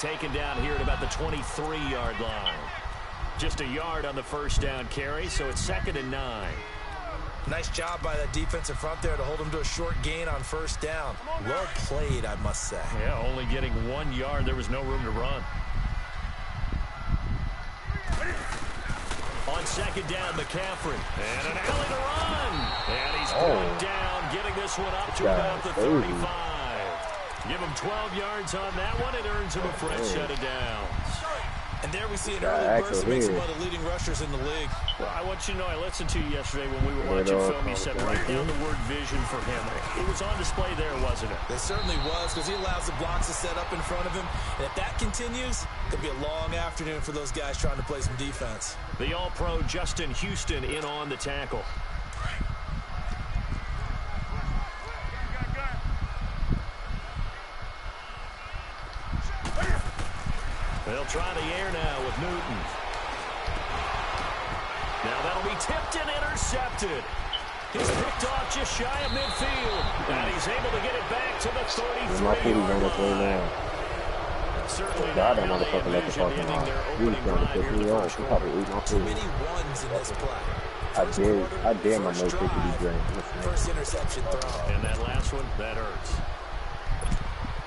Taken down here at about the 23-yard line. Just a yard on the first down carry, so it's 2nd and 9. Nice job by that defensive front there to hold him to a short gain on first down. Well played, I must say. Yeah, only getting 1 yard. There was no room to run. On 2nd down, McCaffrey. And an alley to run. And he's brought down, getting this one up to about the 35. Give him 12 yards on that one. It earns him a fresh set of downs. And there we see an early burst that makes him one of the leading rushers in the league. Well, I want you to know, I listened to you yesterday when we were watching film. You said write down the word vision for him. It was on display there, wasn't it? It certainly was, because he allows the blocks to set up in front of him. And if that continues, it could be a long afternoon for those guys trying to play some defense. The All-Pro Justin Houston in on the tackle. They'll try the air now with Newton. Now that'll be tipped and intercepted. He's picked off just shy of midfield. And he's able to get it back to the 33-yard line. Certainly not how they envisioned ending their opening drive here in the first quarter. Too many ones in this play. I dare my no-kick to be great. First interception throw. And that last one, that hurts.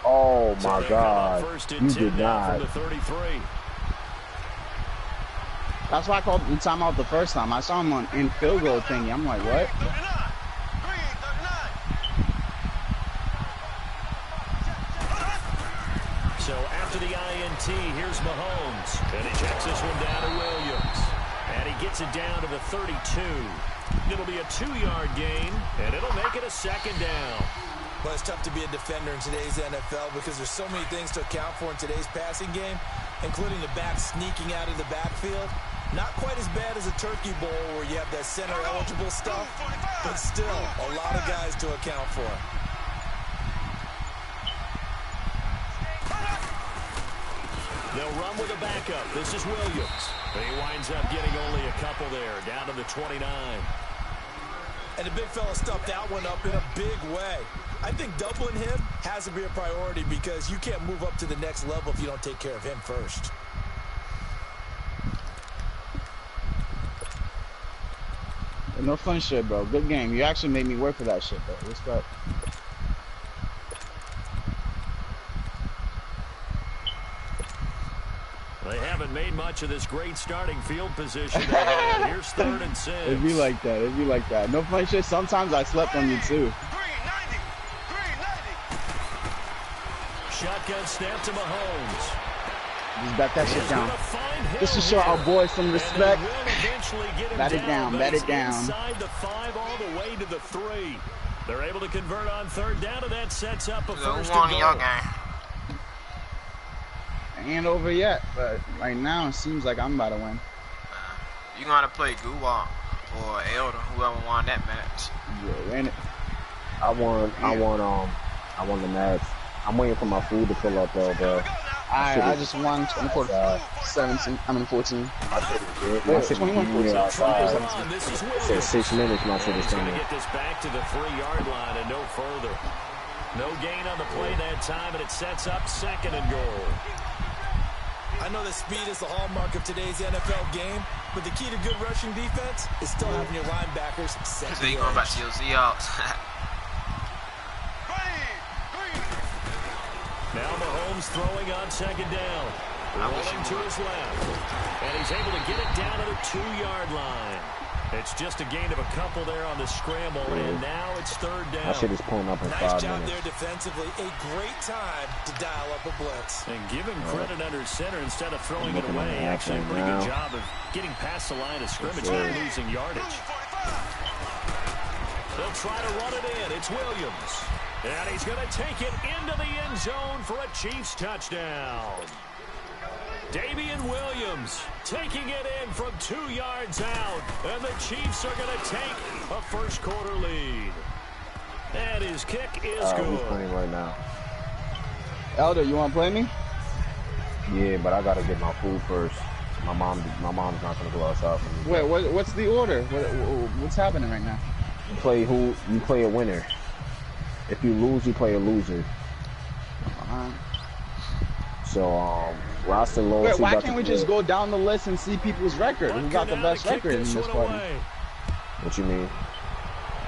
Oh my God! You did not. That's why I called the timeout the first time. I saw him in field goal thingy. I'm like, what? So after the INT, here's Mahomes, and he checks this one down to Williams, and he gets it down to the 32. It'll be a 2-yard gain, and it'll make it a 2nd down. Well, it's tough to be a defender in today's NFL because there's so many things to account for in today's passing game, including the back sneaking out of the backfield. Not quite as bad as a turkey bowl where you have that center-eligible stuff, but still a lot of guys to account for. They'll run with a backup. This is Williams. But he winds up getting only a couple there, down to the 29. And the big fella stuffed that one up in a big way. I think doubling him has to be a priority because you can't move up to the next level if you don't take care of him first. No fun shit, bro. Good game. You actually made me work for that shit, bro. Respect. They haven't made much of this great starting field position. Here's 3rd and 6. It'd be like that. It'd be like that. No fun shit. Sometimes I slept on you, too. Shotgun snap to Mahomes. Just back that shit down. Just to show our boys some respect. Bat it down, bat it down. Inside the 5 all the way to the 3. They're able to convert on 3rd down, and that sets up a 1st and goal. Ain't over yet, but right now it seems like I'm about to win. You gonna play Guwap or Elder, whoever won that match. Yeah, ran it. I won the match. I'm waiting for my food to fill up though, bro. I just won 17. I mean 14. My shit 21 said 6 minutes. My shit is trying to get this back to the 3-yard line and no further. No gain on the play that time, and it sets up 2nd and goal. I know that speed is the hallmark of today's NFL game, but the key to good rushing defense is still having your linebackers set. So you going back to your Seahawks? Now Mahomes throwing on 2nd down. Rolling to his left. And he's able to get it down to the 2-yard line. It's just a gain of a couple there on the scramble, and now it's 3rd down. I should just pull up in 5 minutes. Nice job there defensively. A great time to dial up a blitz. And give him credit under center instead of throwing it away. Actually, a pretty good job of getting past the line of scrimmage and losing yardage. They'll try to run it in. It's Williams. And he's going to take it into the end zone for a Chiefs touchdown. Damian Williams taking it in from 2 yards out. And the Chiefs are going to take a first-quarter lead. And his kick is good. He's playing right now. Elder, you want to play me? Yeah, but I got to get my food first. My mom's not going to go outside for me. Wait, what's the order? What's happening right now? You play a winner. If you lose, you play a loser. So, roster loyalty. Why can't we just go down the list and see people's record? Who got the best record in this party? What you mean?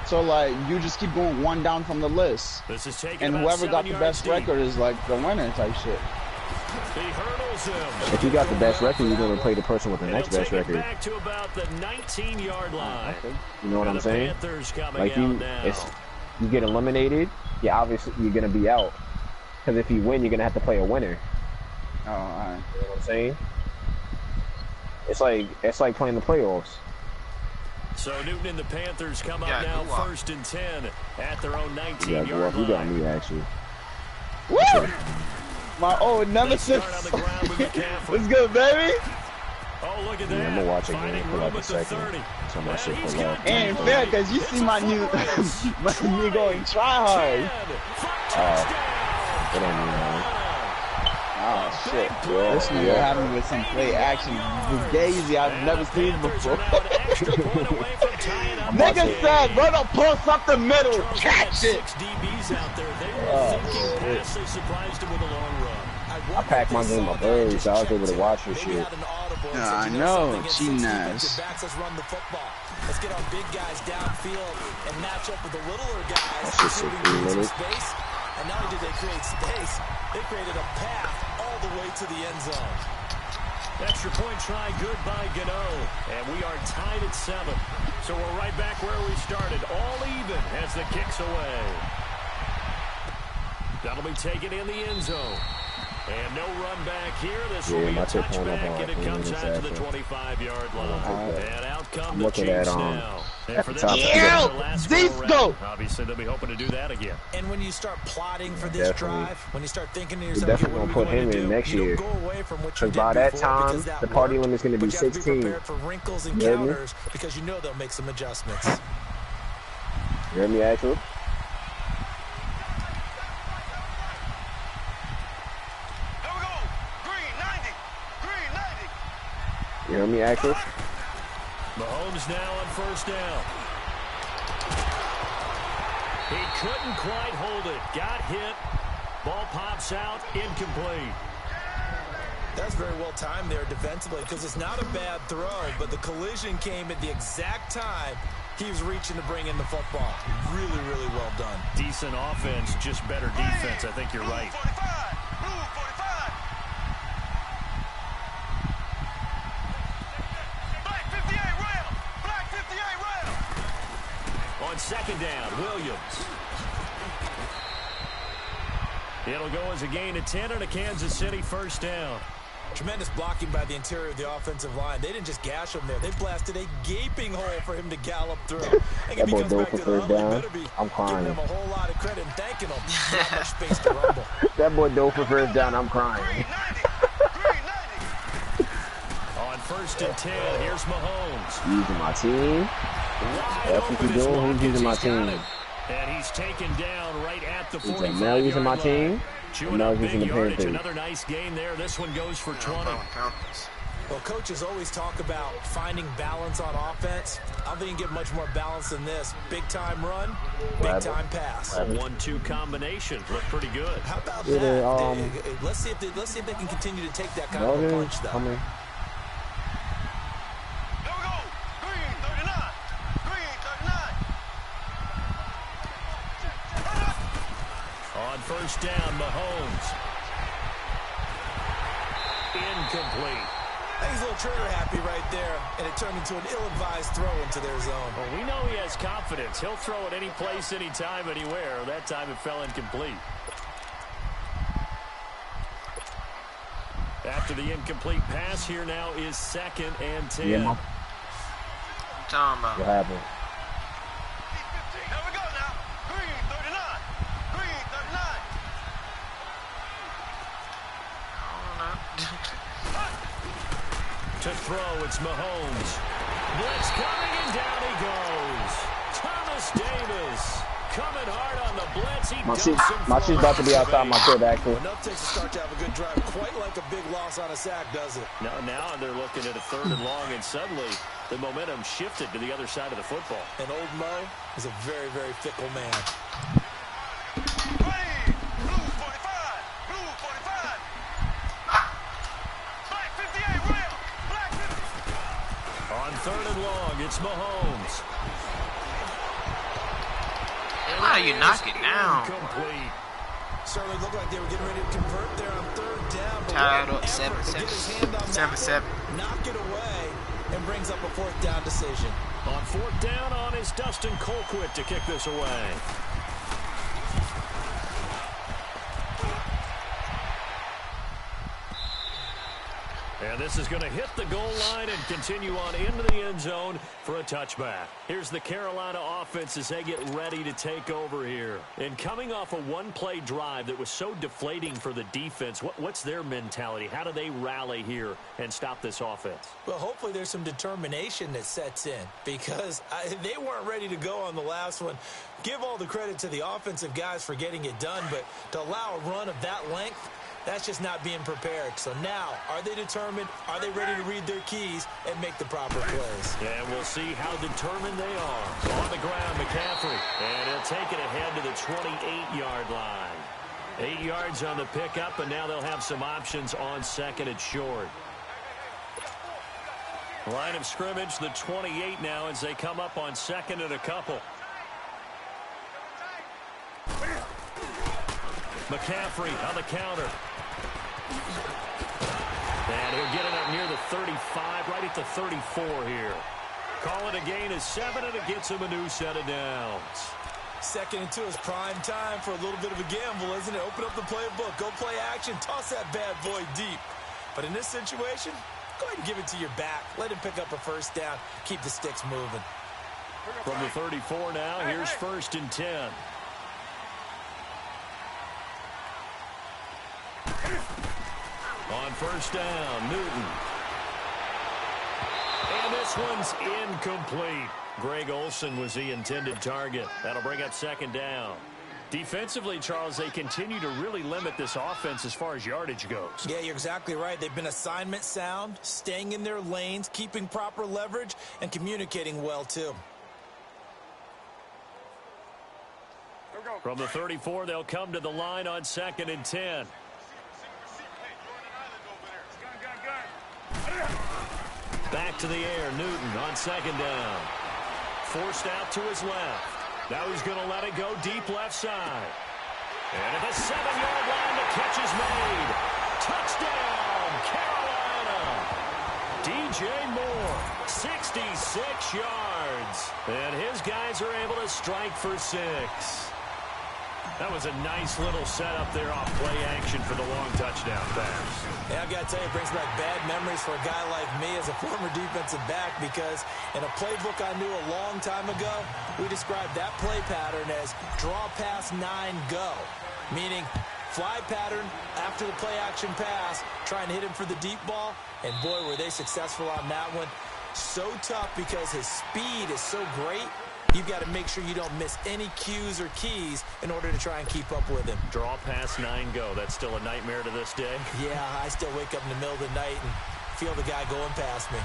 So, like, you just keep going one down from the list. And whoever got the best record is, like, the winner type shit. If you got the best record, you're going to play the person with the next best record. Back to about the 19-yard line. You know what I'm saying? Like, you get eliminated, yeah, obviously you're going to be out. Because if you win, you're going to have to play a winner. Oh, all right. You know what I'm saying? It's like playing the playoffs. So Newton and the Panthers come up now 1st and 10 at their own 19-yard line. You got me, actually. Woo! My old nemesis. What's good, baby? Oh, look at that. Yeah, I'm going to watch it again for like a second. So my shit pull up. Ain't fair, because you see my new me going try hard. It ain't me, man. Oh, shit. This nigga had me with some play action. Fugazi I've never seen before. Nigga said, run a post up the middle. Catch it. I packed my game up early, so I was able to watch this shit. I know. Cheating ass. Let's get our big guys downfield and match up with the littler guys. Space. And not only did they create space, they created a path all the way to the end zone. Extra point try good by Gano. And we are tied at 7. So we're right back where we started. All even as the kick's away. That'll be taken in the end zone. And no run back here. This will be a touchback, and it comes out to the 25-yard line. And out come the Chiefs now. And for them, obviously they'll be hoping to do that again. And when you start plotting for this drive, when you start thinking to yourself, definitely gonna put him in next year. Because by that time, the party limit's gonna be 16. You for wrinkles and counters because you know they'll make some adjustments. You hear me, actually? You hear me, actually? Mahomes now on 1st down. He couldn't quite hold it. Got hit. Ball pops out. Incomplete. That's very well timed there defensively because it's not a bad throw, but the collision came at the exact time he was reaching to bring in the football. Really, really well done. Decent offense, just better defense. I think you're right. On 2nd down, Williams. It'll go as a gain of 10 and a Kansas City 1st down. Tremendous blocking by the interior of the offensive line. They didn't just gash him there. They blasted a gaping hole for him to gallop through. That boy dove for 3rd down. I'm crying. Giving him a whole lot of credit and thanking him. Not much space to rumble. That boy dove for 1st down. I'm crying. On 1st and 10, here's Mahomes. Using my team. That's what you're doing. Who's using my team? And he's taken down right at the 45-yard Mel using my team. Mel using the Panthers. Another nice gain there. This one goes for 20. Well, coaches always talk about finding balance on offense. I don't think you can get much more balance than this. Big-time run, big-time pass. A 1-2 combination. Look pretty good. How about that? Let's see if they can continue to take that kind of a punch, though. On 1st down, Mahomes. Incomplete. I think he's a little trigger happy right there, and it turned into an ill-advised throw into their zone. Well, we know he has confidence. He'll throw it any place, anytime, anywhere. That time it fell incomplete. After the incomplete pass, here now is 2nd and 10. Yeah, what happened? To throw, it's Mahomes. Blitz coming, and down he goes. Thomas Davis coming hard on the blitz. My shit's about to be outside my crib, actually. Enough takes a start to have a good drive. Quite like a big loss on a sack, does it? Now they're looking at a 3rd and long, and suddenly the momentum shifted to the other side of the football. And old Mo is a very, very fickle man. 3rd and long. It's Mahomes. How do you knock it down? Complete. Certainly looked like they were getting ready to convert there on 3rd down. Tied up 7-7. Knock it away and brings up a 4th down decision. On 4th down on is Dustin Colquitt to kick this away. And this is going to hit the goal line and continue on into the end zone for a touchback. Here's the Carolina offense as they get ready to take over here. And coming off a one-play drive that was so deflating for the defense, what's their mentality? How do they rally here and stop this offense? Well, hopefully there's some determination that sets in because they weren't ready to go on the last one. Give all the credit to the offensive guys for getting it done, but to allow a run of that length, that's just not being prepared. So now, are they determined? Are they ready to read their keys and make the proper plays? And we'll see how determined they are. On the ground, McCaffrey. And he'll take it ahead to the 28-yard line. 8 yards on the pickup, and now they'll have some options on 2nd and short. Line of scrimmage, the 28 now as they come up on 2nd and a couple. McCaffrey on the counter. And he'll get it up near the 35, right at the 34 here. Call it a gain of 7, and it gets him a new set of downs. 2nd and 2 is prime time for a little bit of a gamble, isn't it? Open up the playbook, go play action, toss that bad boy deep. But in this situation, go ahead and give it to your back. Let him pick up a 1st down, keep the sticks moving. From the 34 now, here's 1st and 10. On 1st down, Newton. And this one's incomplete. Greg Olsen was the intended target. That'll bring up 2nd down. Defensively, Charles, they continue to really limit this offense as far as yardage goes. Yeah, you're exactly right. They've been assignment sound, staying in their lanes, keeping proper leverage, and communicating well, too. From the 34, they'll come to the line on 2nd and 10. Back to the air, Newton on 2nd down. Forced out to his left. Now he's going to let it go deep left side. And at the 7-yard line, the catch is made. Touchdown, Carolina. DJ Moore, 66 yards. And his guys are able to strike for 6. That was a nice little setup there off play action for the long touchdown pass. Yeah, I've got to tell you, it brings back bad memories for a guy like me as a former defensive back because in a playbook I knew a long time ago, we described that play pattern as draw pass 9 go, meaning fly pattern after the play action pass, trying to hit him for the deep ball, and boy, were they successful on that one. So tough because his speed is so great. You've got to make sure you don't miss any cues or keys in order to try and keep up with him. Draw pass 9 go. That's still a nightmare to this day. Yeah, I still wake up in the middle of the night and feel the guy going past me.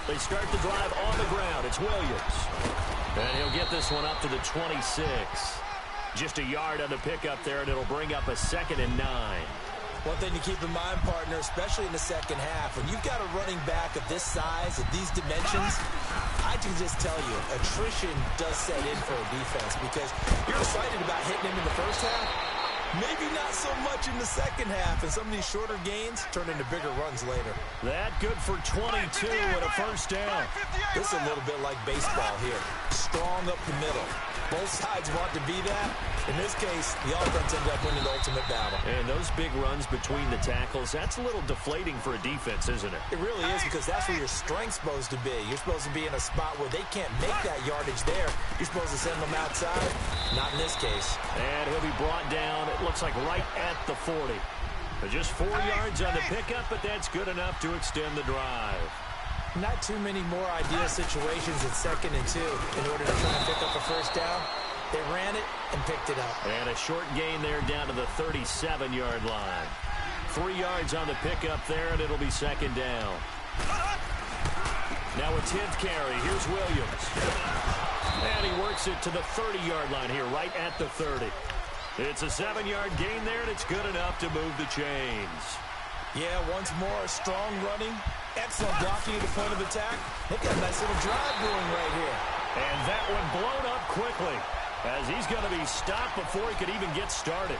They start the drive on the ground. It's Williams. And he'll get this one up to the 26. Just a yard on the pickup there, and it'll bring up a 2nd and 9. One thing to keep in mind, partner, especially in the second half, when you've got a running back of this size, of these dimensions, I can just tell you, attrition does set in for a defense because you're excited about hitting him in the first half, maybe not so much in the second half, and some of these shorter gains turn into bigger runs later. That good for 22 and a 1st down. This is a little bit like baseball here. Strong up the middle. Both sides want to be that. In this case, the offense ended up winning the ultimate battle. And those big runs between the tackles, that's a little deflating for a defense, isn't it? It really is because that's where your strength's supposed to be. You're supposed to be in a spot where they can't make that yardage there. You're supposed to send them outside. Not in this case. And he'll be brought down, it looks like right at the 40. But just 4 yards on the pickup, but that's good enough to extend the drive. Not too many more ideal situations in 2nd and 2 in order to try and pick up a 1st down. They ran it and picked it up. And a short gain there down to the 37-yard line. 3 yards on the pickup there, and it'll be 2nd down. Now a 10th carry. Here's Williams. And he works it to the 30-yard line here, right at the 30. It's a 7-yard gain there, and it's good enough to move the chains. Yeah, once more, strong running, excellent blocking at the point of attack. They've got a nice little drive going right here. And that one blown up quickly, as he's going to be stopped before he could even get started.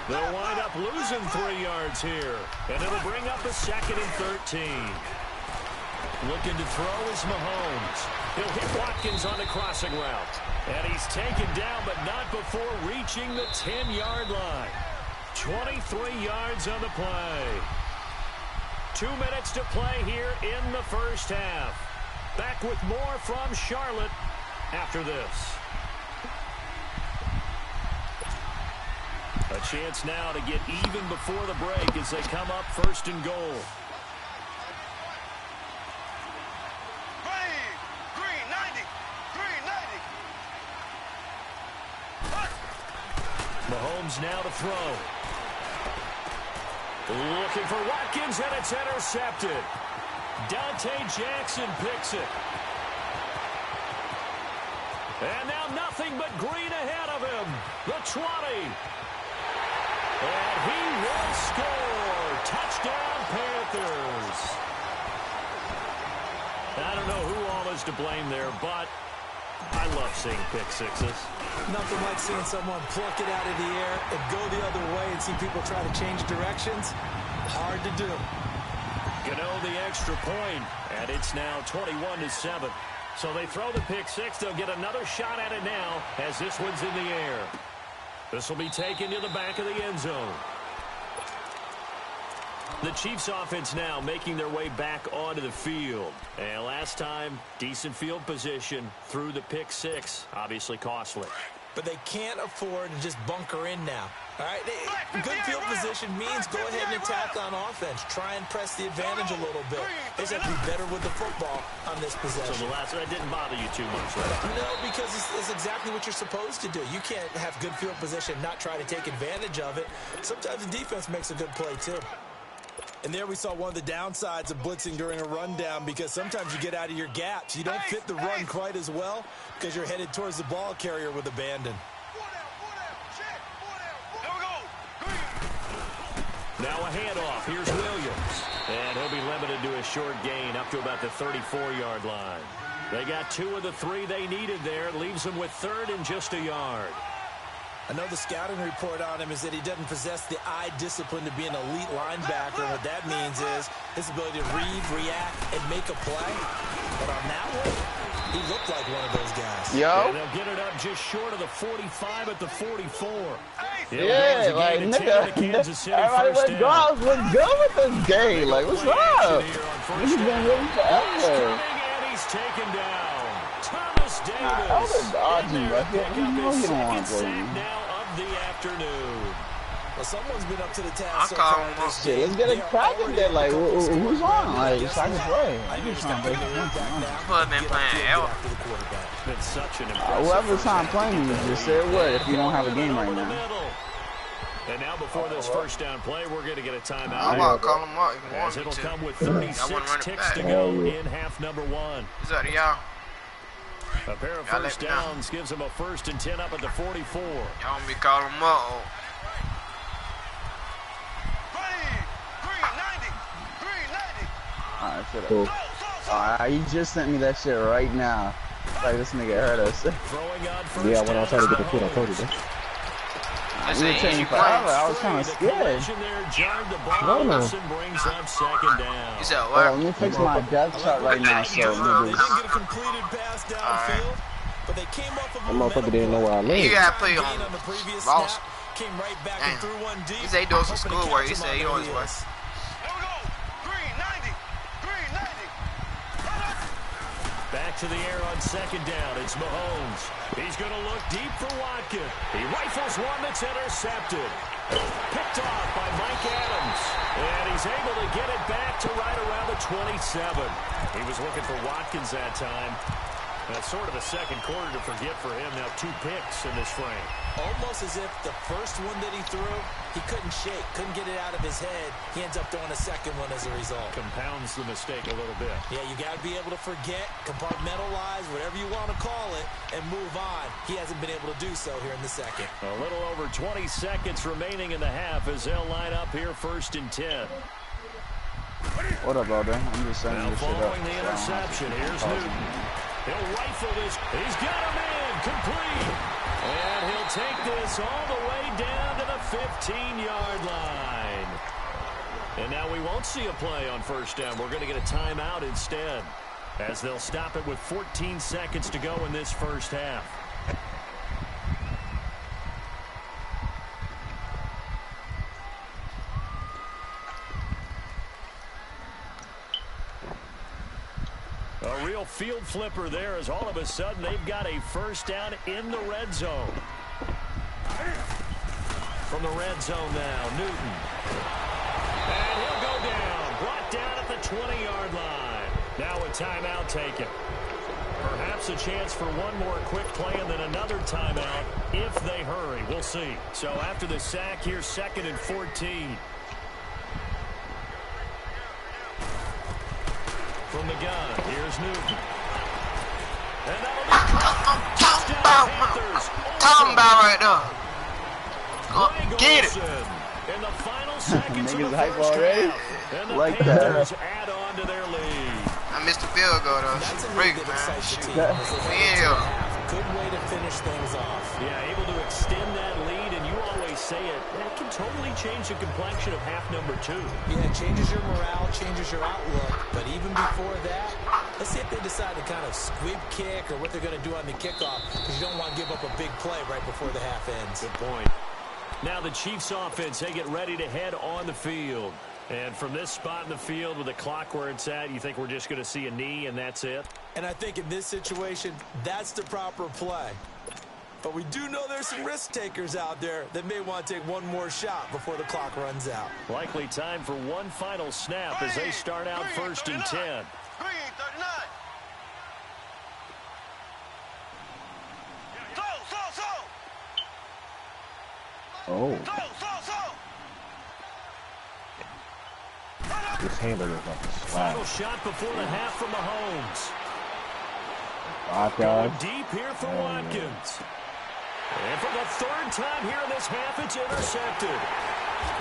They'll wind up losing 3 yards here, and it'll bring up a 2nd and 13. Looking to throw is Mahomes. He'll hit Watkins on the crossing route. And he's taken down, but not before reaching the 10-yard line. 23 yards on the play. 2 minutes to play here in the first half. Back with more from Charlotte after this. A chance now to get even before the break as they come up 1st and goal. Mahomes now to throw. Looking for Watkins, and it's intercepted. Dante Jackson picks it. And now nothing but green ahead of him. The 20. And he will score. Touchdown, Panthers. I don't know who all is to blame there, but I love seeing pick sixes. Nothing like seeing someone pluck it out of the air and go the other way and see people try to change directions. Hard to do. Gano the extra point, and it's now 21-7. So they throw the pick six. They'll get another shot at it now as this one's in the air. This will be taken to the back of the end zone. The Chiefs offense now making their way back onto the field. And last time, decent field position through the pick six. Obviously costly. But they can't afford to just bunker in now. All right, good field position means go ahead and attack on offense. Try and press the advantage a little bit. They just have to be better with the football on this possession. So the last one didn't bother you too much, right? No, because it's exactly what you're supposed to do. You can't have good field position and not try to take advantage of it. Sometimes the defense makes a good play, too. And there we saw one of the downsides of blitzing during a rundown, because sometimes you get out of your gaps. You don't fit the run quite as well because you're headed towards the ball carrier with abandon. Now a handoff. Here's Williams. And he'll be limited to a short gain up to about the 34-yard line. They got 2 of the 3 they needed there. Leaves them with 3rd and just a yard. I know the scouting report on him is that he doesn't possess the eye discipline to be an elite linebacker. What that means is his ability to read, react, and make a play. But on that one, he looked like one of those guys. Yo. And they'll get it up just short of the 45 at the 44. Yeah, like, nigga, everybody let's go with this game. Like, what's up? This has been really forever. And he's taken down. Thomas Davis. I was dodging, but you know you don't want to play me. Now of the afternoon. Well, someone's been up to the task. Shit, let's get it cracking there. Like, who's on? Like, it's time to play. I just can't play this one. Been playing L. Been such an whoever's time playing you, just say a word if you don't have a game right now. And now before this first down play, we're going to get a timeout. I'm about to call him up if you want as me it'll to. come with 36 ticks to go in half number 1. Is that y'all? A pair of first downs gives them a 1st and 10 up at the 44. Y'all want me to call him up? Alright, cool. Alright, you just sent me that shit right now. Like, this nigga heard us. Yeah, when I was trying to get the kid, I told you that. We were taking forever. I was kind of scared. No, no. Brings up 2nd down. You said Hold what? on, let me fix my depth chart right now, so They niggas. didn't get a completed pass downfield, but they came off of That motherfucker didn't know where I You lived. gotta play on the previous Lost. snap, came right back and threw one deep. He said he doing some hoping to schoolwork. catch He him said on he the on his way. heels. Back to the air on 2nd down. It's Mahomes. He's going to look deep for Watkins. He rifles one that's intercepted. Picked off by Mike Adams. And he's able to get it back to right around the 27. He was looking for Watkins that time. That's sort of a second quarter to forget for him. Now 2 picks in this frame. Almost as if the first one that he threw, he couldn't shake, couldn't get it out of his head. He ends up throwing a second one as a result. Compounds the mistake a little bit. Yeah, you got to be able to forget, compartmentalize, whatever you want to call it, and move on. He hasn't been able to do so here in the second. A little over 20 seconds remaining in the half as they'll line up here 1st and 10. What up, brother? I'm just saying this shit up. Following the interception, here's Newton. He'll rifle this. He's got him in. Complete. And he'll take this all the way down to the 15-yard line. And now we won't see a play on first down. We're going to get a timeout instead, as they'll stop it with 14 seconds to go in this first half. A real field flipper there, as all of a sudden they've got a first down in the red zone. From the red zone now, Newton. And he'll go down, brought down at the 20-yard line. Now a timeout taken. Perhaps a chance for one more quick play and then another timeout if they hurry. We'll see. So after the sack, here's 2nd and 14. From the gun, here's Newton. And that'll be touchdown Panthers. Talking about right now. Get it. In the final seconds of the hype first already? half. And the Like Panthers that. add on to their lead. I missed the field goal, though. That's a Break, lead that man. excites the Shoot. team. Yeah. Good way to finish things off. Yeah, able to extend that lead, and you always say it, that can totally change the complexion of half number 2. Yeah, it changes your morale, changes your outlook. But even before that, let's see if they decide to kind of squib kick or what they're going to do on the kickoff, because you don't want to give up a big play right before the half ends. Good point. Now the Chiefs offense, they get ready to head on the field. And from this spot in the field with the clock where it's at, you think we're just going to see a knee and that's it? And I think in this situation, that's the proper play. But we do know there's some risk takers out there that may want to take one more shot before the clock runs out. Likely time for one final snap as they start out 1st and 10. Oh. This hamburger's like a Final slap. shot before the half from Mahomes. 5 Going yards. deep here for Watkins. And for the 3rd time here in this half, it's intercepted.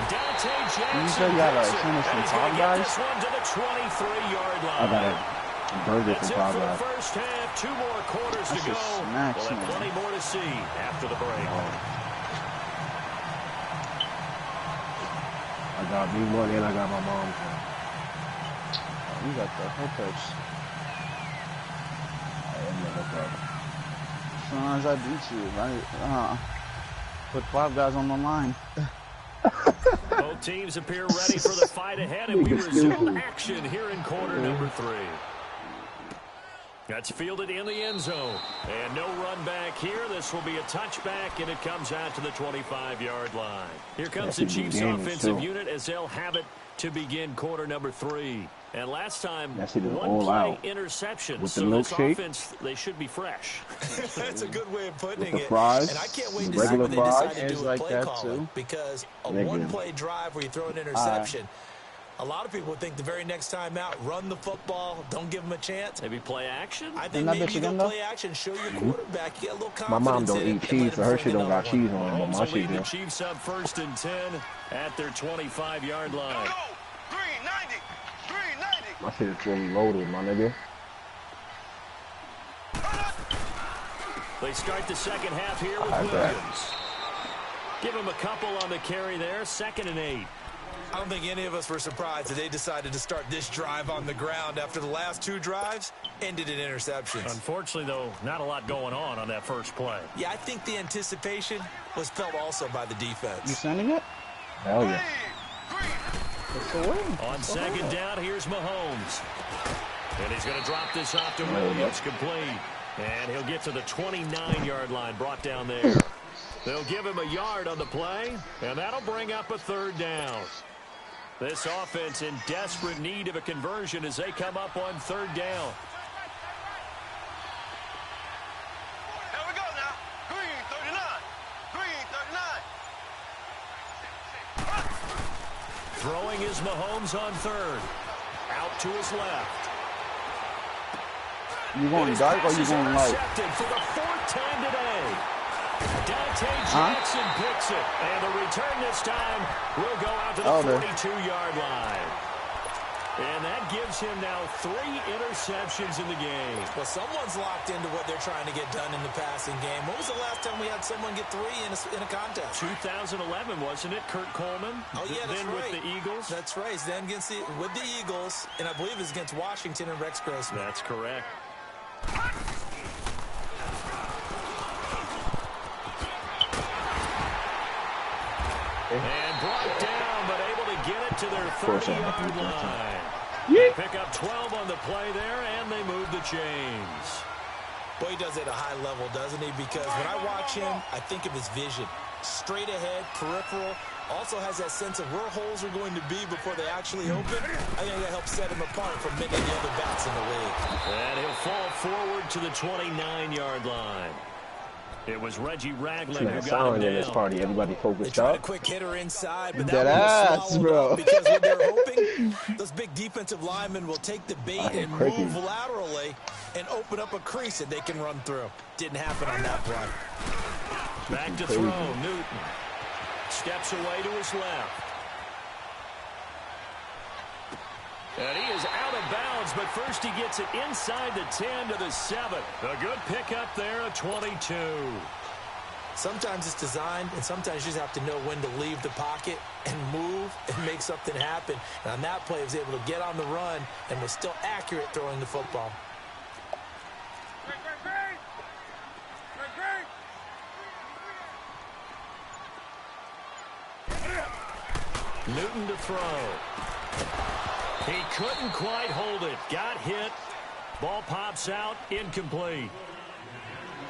Dante Jackson. You said you got a gets it, sandwich from and he's gonna Five get Guys? this one to the 23-yard line. I got a burger That's from it 5 for the Guys. first half. 2 more quarters to That's go. just snacks, We'll have man. plenty more to see after the break. I got me one and I got my mom's one. You got the hookups. Sometimes I beat you, right? Put 5 Guys on the line. Both teams appear ready for the fight ahead, and we resume action here in quarter number 3. That's fielded in the end zone. And no run back here. This will be a touchback, and it comes out to the 25-yard line. Here comes the Chiefs offensive unit as they'll have it to begin quarter number 3. And last time, one play interception. With the so this milkshake? offense, they should be fresh. That's a good way of putting With the it. fries, And I can't wait to see regular what they decide fries. to do with Like play that, calling. too. Because a Regular. one-play drive where you throw an interception, a lot of people think the very next time out, run the football, don't give them a chance. Maybe play action? I think Isn't that maybe you bitch go again, though? play action, show your quarterback, you get a little My mom confidence don't in eat it, and cheese, let so him her fling shit don't another got one. cheese on it, but Mahomes my will shit lead do. the Chiefs up 1st and 10 at their 25-yard line. My shit is fully loaded, my nigga. They start the second half here with bet. Williams. Give him a couple on the carry there. 2nd and 8. I don't think any of us were surprised that they decided to start this drive on the ground after the last 2 drives ended in interceptions. Unfortunately, though, not a lot going on that first play. Yeah, I think the anticipation was felt also by the You defense. sending it? Hell yeah. It's the win. On 2nd down, here's Mahomes. And he's going to drop this off to Williams, complete. And he'll get to the 29-yard line, brought down there. They'll give him a yard on the play, and that'll bring up a 3rd down. This offense in desperate need of a conversion as they come up on 3rd down. Here we go now. Green 39. Green 39. Throwing is Mahomes on 3rd. Out to his left. You going dark or you going light? Intercepted for the 4th time today. Dante Jackson picks it. And the return this time will go out to the 42-yard line. And that gives him now 3 interceptions in the game. Well, someone's locked into what they're trying to get done in the passing game. When was the last time we had someone get 3 in a contest? 2011, wasn't it? Kurt Coleman. Oh, yeah, that's then right. with the Eagles. That's right. Then with the Eagles, and I believe it's against Washington and Rex Grossman. That's correct. And brought down, but able to get it to their 30-yard line. They pick up 12 on the play there, and they move the chains. Boy, he does it at a high level, doesn't he? Because when I watch him, I think of his vision. Straight ahead, peripheral. Also has that sense of where holes are going to be before they actually open. I think that helps set him apart from many of the other backs in the league. And he'll fall forward to the 29-yard line. It was Reggie Ragland who got him down. In this party, everybody focused up. A quick hitter inside, but that was bro. Because what they're hoping, those big defensive linemen will take the bait and move laterally and open up a crease that they can run through. Didn't happen on that play. Back to throw, Newton. Steps away to his left. And he is out of bounds, but first he gets it inside the 10 to the 7. A good pickup there, a 22. Sometimes it's designed, and sometimes you just have to know when to leave the pocket and move and make something happen. And on that play, he was able to get on the run and was still accurate throwing the football. Newton to throw. He couldn't quite hold it. Got hit. Ball pops out. Incomplete.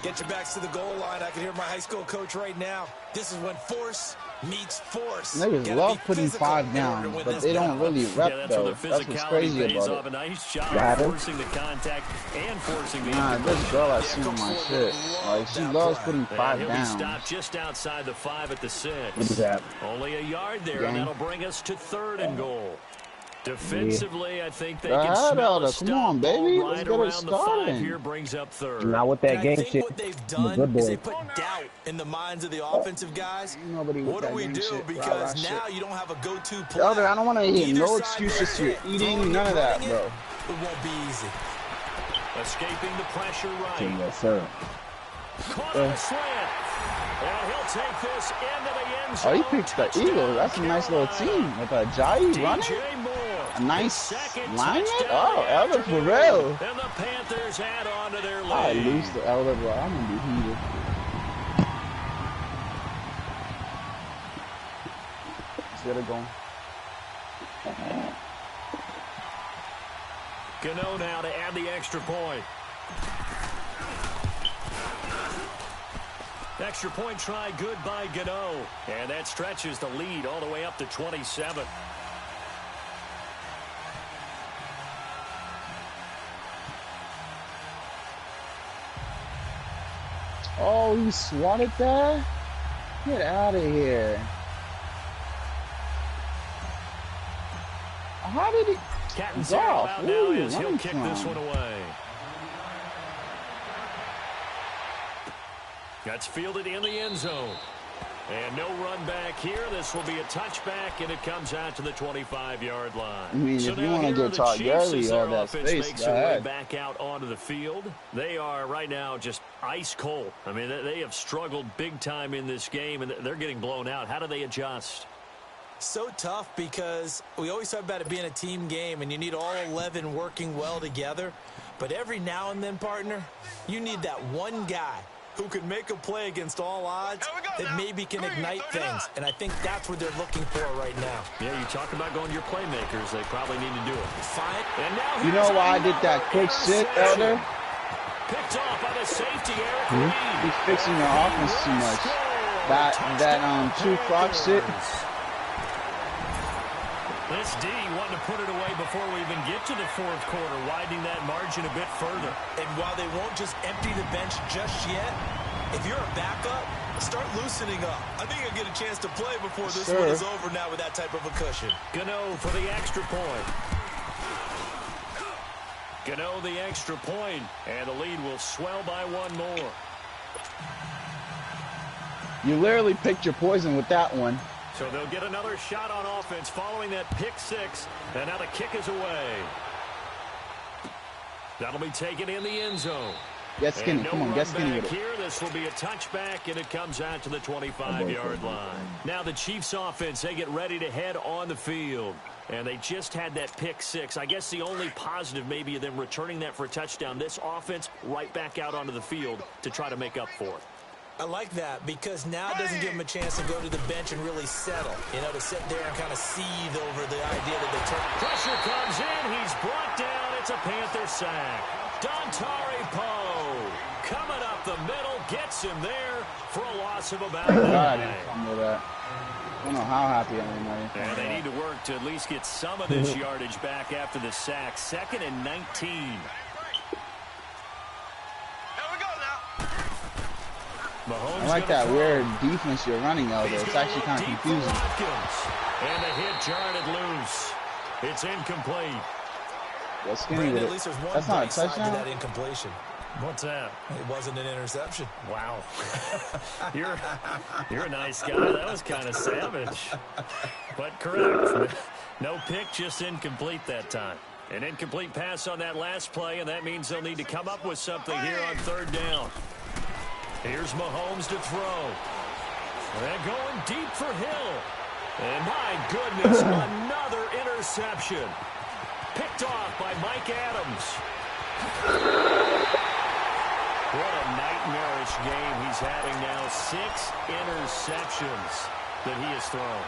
Get your backs to the goal line. I can hear my high school coach right now. This is when force meets force. Niggas love putting 5 down, but they don't really rep, though. That's what's crazy about it. A nice job forcing the contact and forcing the this girl has seen my shit. Like, she loves putting 5 he'll down. Be stopped just outside the 5 at the 6. Look at that. Only a yard there, and that'll bring us to 3rd and goal. Defensively, I think they can smell a stop. Come on, baby. Right Let's get it started. here brings up 3rd. Not with that game shit. What they've done is they put doubt in the minds of the offensive guys. What do we do? Because now you don't have a go-to play. I don't want to hear no excuses for eating, none of that, bro. It won't be easy. Escaping the pressure right. Yes, sir. Caught on a slant. And he'll take this into the end zone. Oh, he picked the Eagles. That's a nice little team with Ajayi running. A nice lineman? Oh, Elder for real. And the Panthers add on to their lead. I lose to Elder, bro. I'm going to be heated. Let's get it going. Gano now to add the extra point. Extra point try good by Gano. And that stretches the lead all the way up to 27. Oh, he swatted that? Get out of here. How did he? Cat and Sarah now is he'll kick this one away. That's fielded in the end zone. And no run back here. This will be a touchback, and it comes out to the 25-yard line. I mean, if you want to get Todd Gurley all that space, makes their way back out onto the field. They are right now just ice cold. I mean, they have struggled big time in this game, and they're getting blown out. How do they adjust? So tough because we always talk about it being a team game, and you need all 11 working well together. But every now and then, partner, you need that one guy who can make a play against all odds that maybe can ignite things. And I think that's what they're looking for right now. Yeah, you talk about going to your playmakers. They probably need to do it. Fine. And now you know why I did that quick shit, Elder? Picked off by the safety, Eric Reed. He's fixing the offense too much. That 2 o'clock shit. This D wanting to put it away before we even get to the 4th quarter, widening that margin a bit further. And while they won't just empty the bench just yet, if you're a backup, start loosening up. I think you'll get a chance to play before this one is over now with that type of a cushion. Gano for the extra point. Gano the extra point, and the lead will swell by 1 more. You literally picked your poison with that one. So they'll get another shot on offense following that pick six. And now the kick is away. That'll be taken in the end zone. Get skinny. Come on, get skinny with it. Here, this will be a touchback, and it comes out to the 25-yard line. Now the Chiefs offense, they get ready to head on the field. And they just had that pick six. I guess the only positive maybe of them returning that for a touchdown. This offense right back out onto the field to try to make up for it. I like that because now it doesn't give him a chance to go to the bench and really settle. You know, to sit there and kind of seethe over the idea that they turn. Pressure comes in. He's brought down. It's a Panther sack. Dontari Poe coming up the middle. Gets him there for a loss of about 9. I don't know how happy I am. And they need to work to at least get some of this yardage back after the sack. 2nd and 19. Mahomes I like that weird defense you're running out there. It's actually kind of confusing. And the hit jarred it loose. It's incomplete. That's skinny with it. That's not a touchdown. To that incompletion. What's that? It wasn't an interception. Wow. You're a nice guy. That was kind of savage. But correct. No pick, just incomplete that time. An incomplete pass on that last play, and that means they'll need to come up with something here on 3rd down. Here's Mahomes to throw. And going deep for Hill. And my goodness, another interception. Picked off by Mike Adams. What a nightmarish game he's having now. 6 interceptions that he has thrown.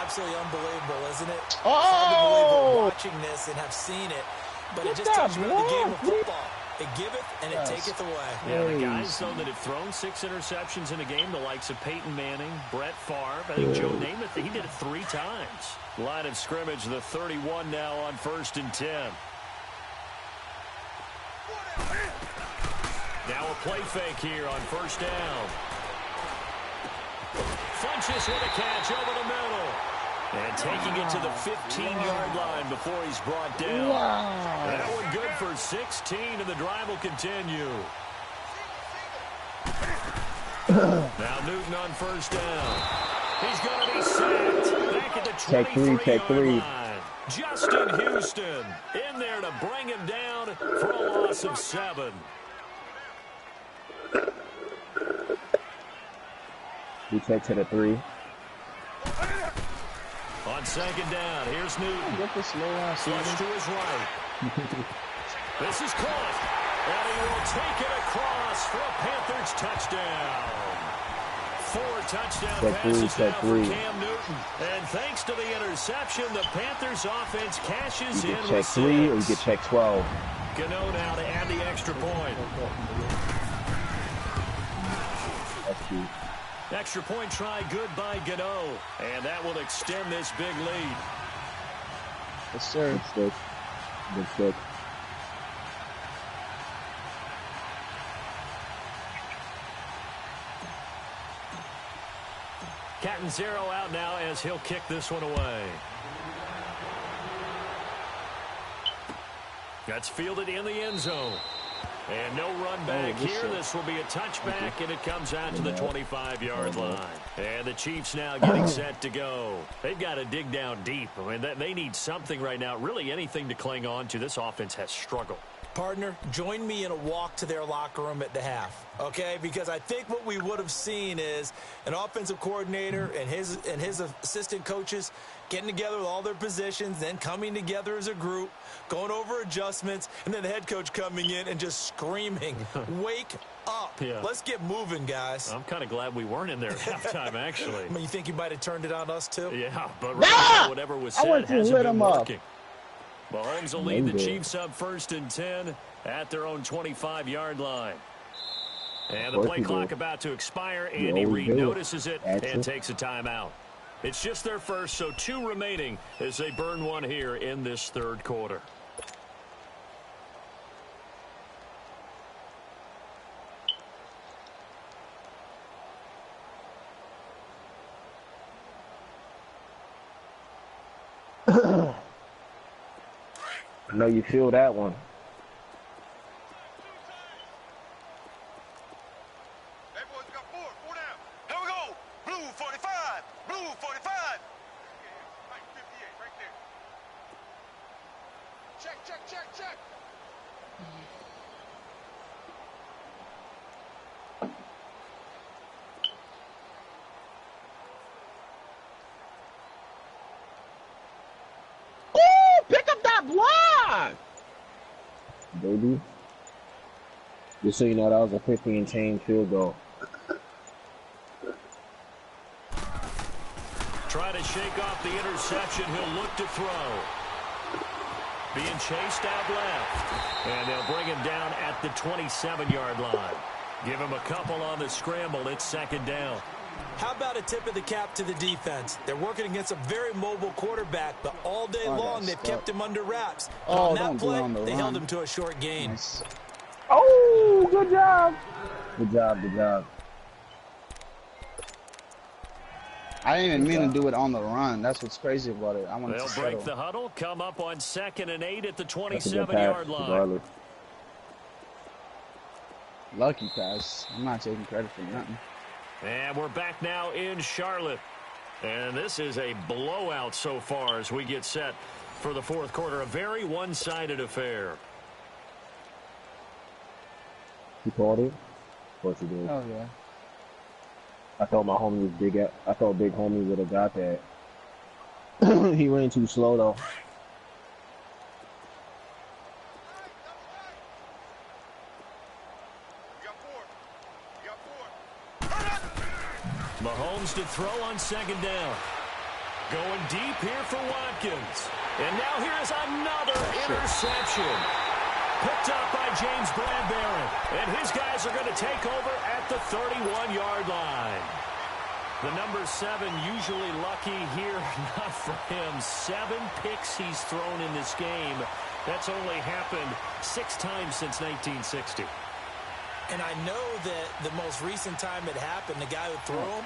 Absolutely unbelievable, isn't it? Oh! It's hard to believe we're watching this and have seen it, but it just tells you about the game of football. It giveth and it taketh away. Yeah, the guys, though, that have thrown 6 interceptions in a game, the likes of Peyton Manning, Brett Favre, I think Joe Namath, he did it 3 times. Line of scrimmage, the 31 now on 1st and 10. Now a play fake here on 1st down. Funches with a catch over the middle. And taking it to the 15-yard line before he's brought down. Wow. That one good for 16, and the drive will continue. Now Newton on 1st down. He's going to be sacked. Back at the 23-yard line. Justin Houston in there to bring him down for a loss of 7. He takes it to 3. On 2nd down, here's Newton. Get this slow ass Flush to his right. This is caught. And he will take it across for a Panthers touchdown. 4 touchdown passes now for Cam Newton. And thanks to the interception, the Panthers offense cashes in with 6. Check 3 or you get check 12. Gano now to add the extra point. That's key. Extra point try good by Gano. And that will extend this big lead. Yes, sir. Good stick. Good stick. Catanzaro out now as he'll kick this one away. That's fielded in the end zone. And no run back here. This will be a touchback, and it comes out to the 25-yard line. And the Chiefs now getting set to go. They've got to dig down deep. I mean, they need something right now, really anything to cling on to. This offense has struggled. Partner, join me in a walk to their locker room at the half, okay? Because I think what we would have seen is an offensive coordinator and his assistant coaches getting together with all their positions, then coming together as a group, going over adjustments, and then the head coach coming in and just screaming, wake up. Yeah. Let's get moving, guys. I'm kind of glad we weren't in there at halftime, actually. I mean, you think he might have turned it on us, too? Yeah, but right now, whatever was said hasn't been working. Mahomes will lead the Chiefs up 1st and 10 at their own 25-yard line. And the play clock about to expire. Andy Reid notices it and takes a timeout. It's just their first, so 2 remaining as they burn one here in this 3rd quarter. I know you feel that one. Hey, boys, we got 4 down. Here we go. Blue 45. Blue 45. Pick up that block! Baby. Just so you know, that was a 50 and change field goal. Try to shake off the interception. He'll look to throw. Being chased out left. And they'll bring him down at the 27-yard line. Give him a couple on the scramble. It's second down. How about a tip of the cap to the defense? They're working against a very mobile quarterback, but all day long they've kept him under wraps. On that play, they held him to a short gain. Nice. Oh, good job. Good job, good job. I didn't even mean to do it on the run. That's what's crazy about it. I want to They'll break the huddle, come up on 2nd and 8 at the 27-yard line. Regardless. Lucky pass. I'm not taking credit for nothing. And we're back now in Charlotte. And this is a blowout so far as we get set for the fourth quarter. A very one-sided affair. He called it? Of course he did. Oh, yeah. I thought my homie was big. I thought big homie would have got that. He ran too slow, though. Mahomes to throw on second down. Going deep here for Watkins. And now here's another interception. Picked up by James Bradbury. And his guys are going to take over at the 31-yard line. The number 7 usually lucky here. Not for him. 7 picks he's thrown in this game. That's only happened 6 times since 1960. And I know that the most recent time it happened, the guy who threw him,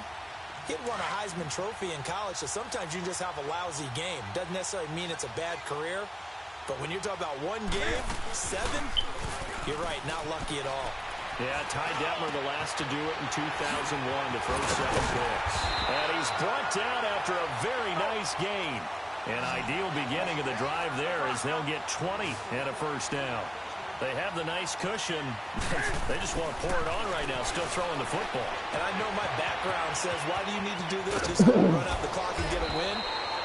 he'd won a Heisman Trophy in college, so sometimes you just have a lousy game. Doesn't necessarily mean it's a bad career, but when you're talking about one game, 7, you're right, not lucky at all. Yeah, Ty Detmer, the last to do it in 2001 to throw 7 picks. And he's brought down after a very nice gain. An ideal beginning of the drive there as they'll get 20 and a first down. They have the nice cushion. They just want to pour it on right now, still throwing the football. And I know my background says, why do you need to do this? Just go run out the clock and get a win.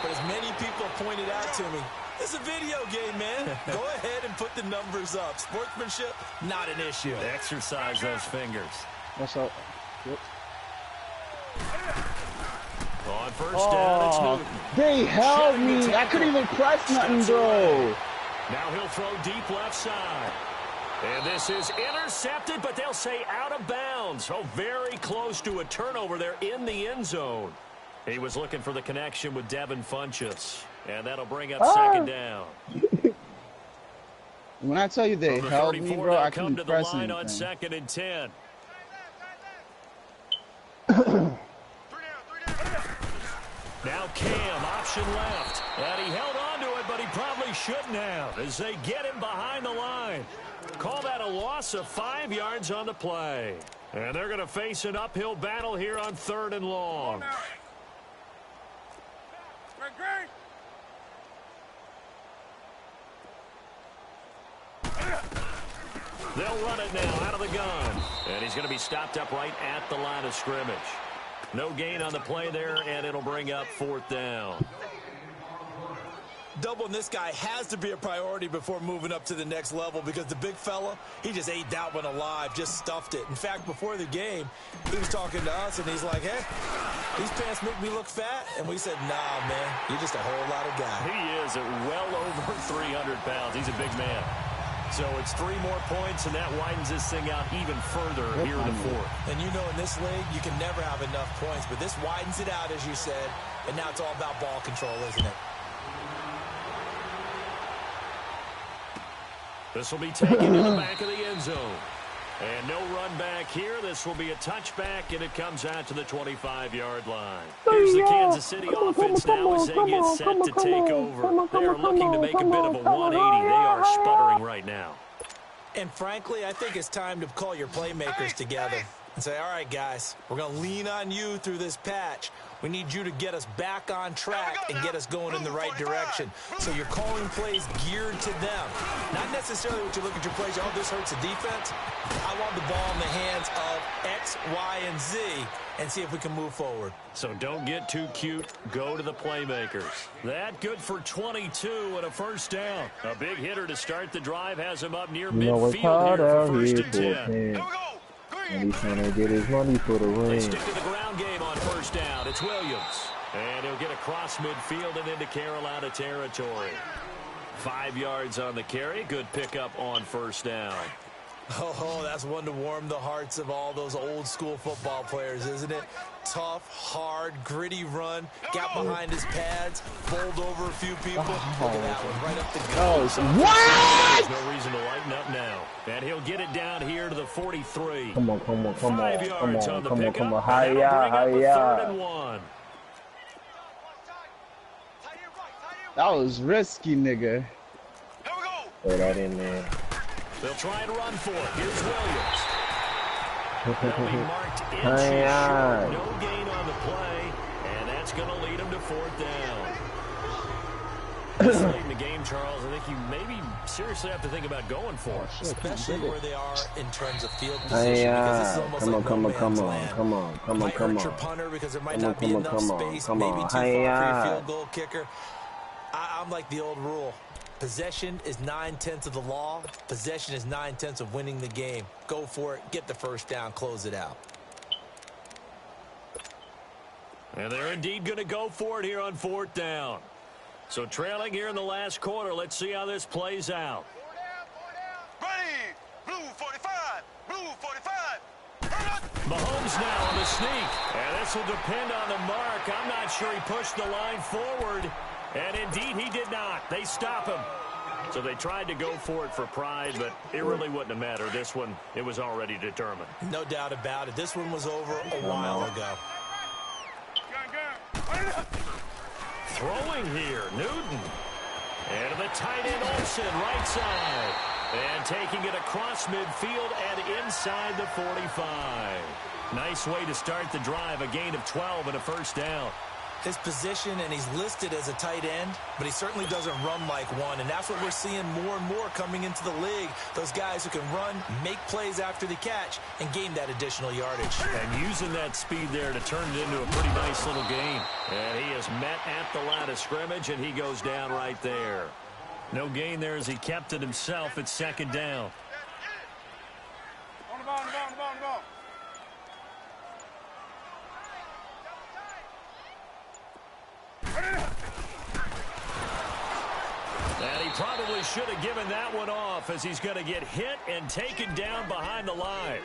But as many people pointed out to me, it's a video game, man. Go ahead and put the numbers up. Sportsmanship, not an issue. Exercise those fingers. What's up? Yep. On first down, it's Newton. They held me. I couldn't even press nothing, bro. Now he'll throw deep left side. And this is intercepted, but they'll say out of bounds. Oh, very close to a turnover there in the end zone. He was looking for the connection with Devin Funchess. And that'll bring up second down. When I tell you they held me, bro, I couldn't press anything. Come to the line on 2nd and 10. Now Cam, option left. And he held on to it, but he probably shouldn't have as they get him behind the line. Call that a loss of 5 yards on the play. And they're going to face an uphill battle here on 3rd and long. They'll run it now out of the gun. And he's going to be stopped up right at the line of scrimmage. No gain on the play there, and it'll bring up 4th down. Doubling this guy has to be a priority before moving up to the next level because the big fella, he just ate that one alive, just stuffed it. In fact, before the game, he was talking to us, and he's like, hey, these pants make me look fat. And we said, nah, man, you're just a whole lot of guy. He is at well over 300 pounds. He's a big man. So it's 3 more points, and that widens this thing out even further here in the 4th. And you know in this league, you can never have enough points, but this widens it out, as you said, and now it's all about ball control, isn't it? This will be taken to the back of the end zone. And no run back here. This will be a touchback, and it comes out to the 25-yard line. Here's the Kansas City offense now as they get set to take over. They are looking to make a bit of a 180. They are sputtering right now. And frankly, I think it's time to call your playmakers together. and say, all right, guys, we're going to lean on you through this patch. We need you to get us back on track and get us going in the right direction. So you're calling plays geared to them. Not necessarily what you look at your plays, oh, this hurts the defense. I want the ball in the hands of X, Y, and Z and see if we can move forward. So don't get too cute. Go to the playmakers. That good for 22 and a first down. A big hitter to start the drive has him up near midfield here for first and 10. Here we go. And he's trying to get his money for the ring. They stick to the ground game on first down. It's Williams. And he'll get across midfield and into Carolina territory. 5 yards on the carry. Good pickup on first down. Oh, that's one to warm the hearts of all those old school football players, isn't it? Tough, hard, gritty run. Got behind his pads. Bowled over a few people. Look at that one. Right up the gut. What? There's no reason to lighten up now. And he'll get it down here to the 43. Come on. 5 yards on the pickup. Come on. Hi-ya. 3rd and 1. That was risky, nigga. Throw that in there. They'll try and run for it. Here's Williams. They'll be marked inches short. No gain on the play, and that's going to lead them to 4th down. This late in the game, Charles, I think you maybe seriously have to think about going for it. Especially where they are in terms of field position. Because this is almost like no man's land. Might hurt your punter because there might not be enough space. Maybe too far for your field goal kicker. I'm like the old rule. Possession is 9/10 of the law. Possession is 9/10 of winning the game. Go for it. Get the first down. Close it out. And they're indeed going to go for it here on 4th down. So trailing here in the last quarter. Let's see how this plays out. Ready. Blue 45. Blue 45. Mahomes now on the sneak. And this will depend on the mark. I'm not sure he pushed the line forward. And indeed, he did not. They stop him. So they tried to go for it for pride, but it really wouldn't have mattered. This one, it was already determined. No doubt about it. This one was over a while ago. Throwing here, Newton. And the tight end Olsen, right side. And taking it across midfield and inside the 45. Nice way to start the drive. A gain of 12 and a first down. His position, and he's listed as a tight end, but he certainly doesn't run like one, and that's what we're seeing more and more coming into the league. Those guys who can run, make plays after the catch, and gain that additional yardage. And using that speed there to turn it into a pretty nice little game. And he is met at the line of scrimmage, and he goes down right there. No gain there as he kept it himself. It's 2nd down. On the ball. And he probably should have given that one off as he's going to get hit and taken down behind the line.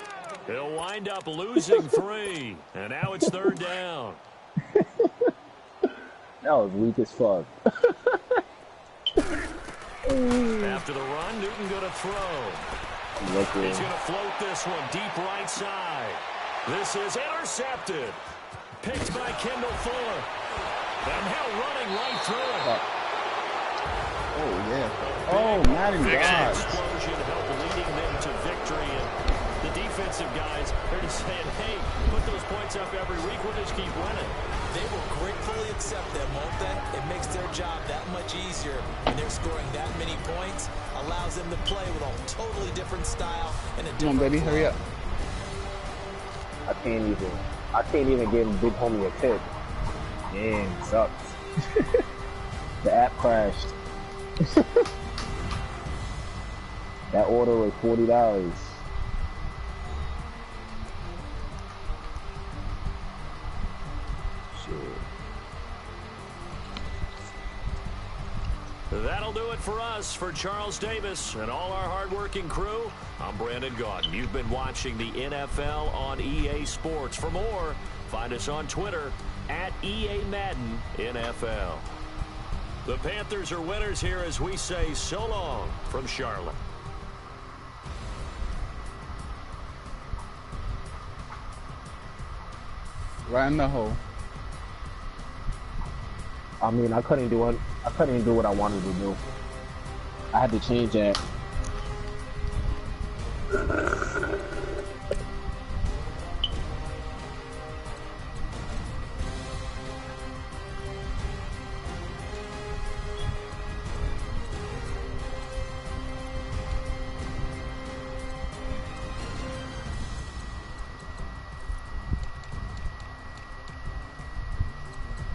He'll wind up losing 3. And now it's 3rd down. That was weak as fuck. After the run, Newton going to throw. He's going to float this one deep right side. This is intercepted. Picked by Kendall Fuller. And now running right through it. Oh, yeah. Oh, Madden God. Explosion help leading them to victory. And the defensive guys are just saying, hey, put those points up every week. We'll just keep winning. They will gratefully accept them, won't they? It makes their job that much easier when they're scoring that many points. Allows them to play with a totally different style and a different Come on, baby, flow. hurry up. I can't even give Big Homie a tip. Damn, sucks. The app crashed. That order was $40. Shit. That'll do it for us. For Charles Davis and all our hardworking crew, I'm Brandon Gaudin. You've been watching the NFL on EA Sports. For more, find us on Twitter at EA Madden NFL. The Panthers are winners here as we say so long from Charlotte. Right in the hole. I mean, I couldn't do what I wanted to do. I had to change that.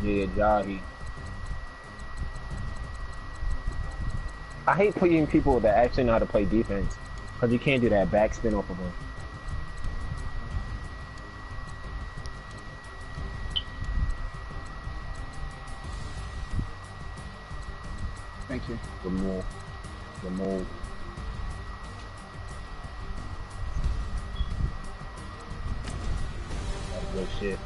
Yeah, Jahi. I hate putting people that actually know how to play defense, because you can't do that backspin off of them. Thank you. Remove. Remove. That's good shit.